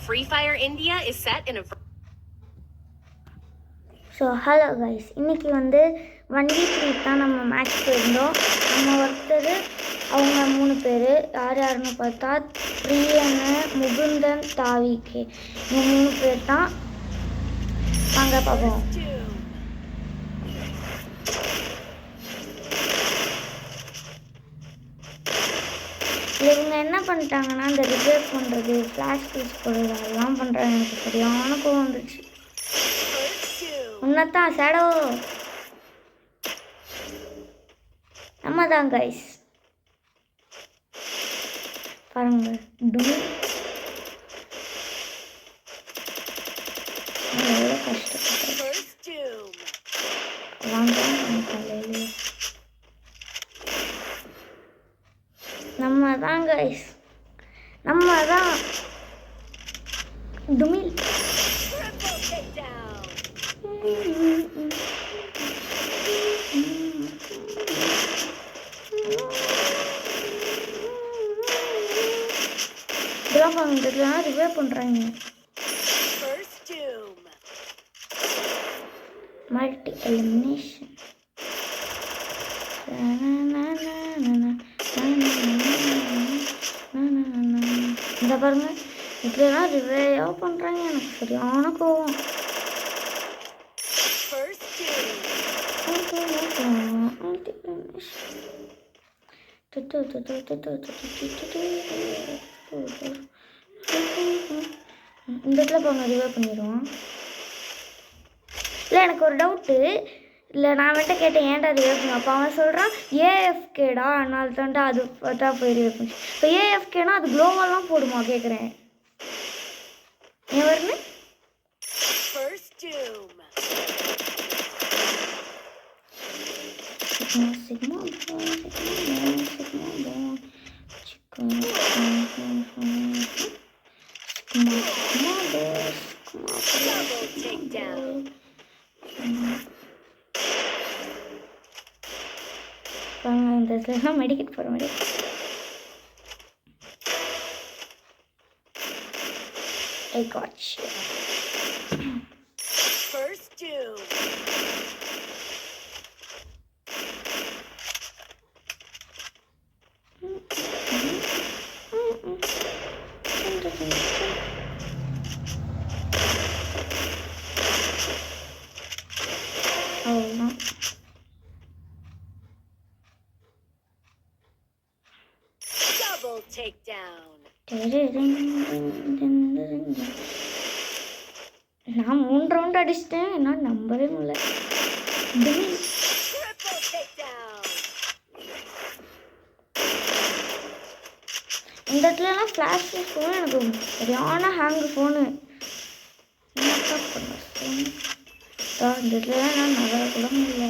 Free Fire India is set in a so hello guys, இன்றைக்கி வந்து 1v3 தான் நம்ம மேட்ச் போயிருந்தோம். நம்ம ஒருத்தர் அவங்க 3 பேர் யாருன்னு பார்த்தா பிரியன், முகுந்தன், தாவிக்கு இவங்க 3 பேர் தான். வாங்க பார்ப்போம். இவங்க என்ன பண்ணிட்டாங்கன்னா, இந்த ரிப்பேர் பண்ணுறது, ஃப்ளாஷ் பீஸ் போடுறது அதெல்லாம் பண்ணுறாங்க. எனக்கு சரியான கோவம் வந்துச்சு. உன்னதான் சேடோ நம்ம தான் கைஸ் பாருங்க. எவ்வளோ கஷ்டப்பட்டு நம்ம தான் கைஸ், நம்ம தான் டுமில். இதெல்லாம் பாருங்க, இதெல்லாம் ரிவே பண்ணுறாங்க. Multi elimination. இந்த பாருங்க, இதெல்லாம் ரிவேயாக பண்ணுறாங்க. எனக்கு சரியான கோவம். இந்த இடத்துல போங்க, ரிவே பண்ணிடுவோம். இல்லை, எனக்கு ஒரு டவுட்டு. இல்லை, நான் வந்துட்டு கேட்டேன் ஏன்டா ரிவே பண்ணுங்க. அப்போ அவன் சொல்கிறான் ஏஎஃப்கேடா, அதனால தான்டா அது பார்த்தா போய் ரிவே பண்ணி. இப்போ ஏஎஃப்கேனா அது க்ளோவெல்லாம் போடுமா கேட்குறேன். ஏன் வருன்னு Sigma medikit for me. I got you. First doom. Oh no. Double takedown. நான் 3 ரவுண்ட் அடிச்சிட்டேன். என்னால் நம்பவே முடியல. இந்த இடத்துலலாம் ஃப்ளாஷ் ஃபோன் எனக்கு சரியான ஹேங்கு ஃபோனு. என்ன பண்ண இந்த இடத்துலலாம் நான் நகர கூட முடியல.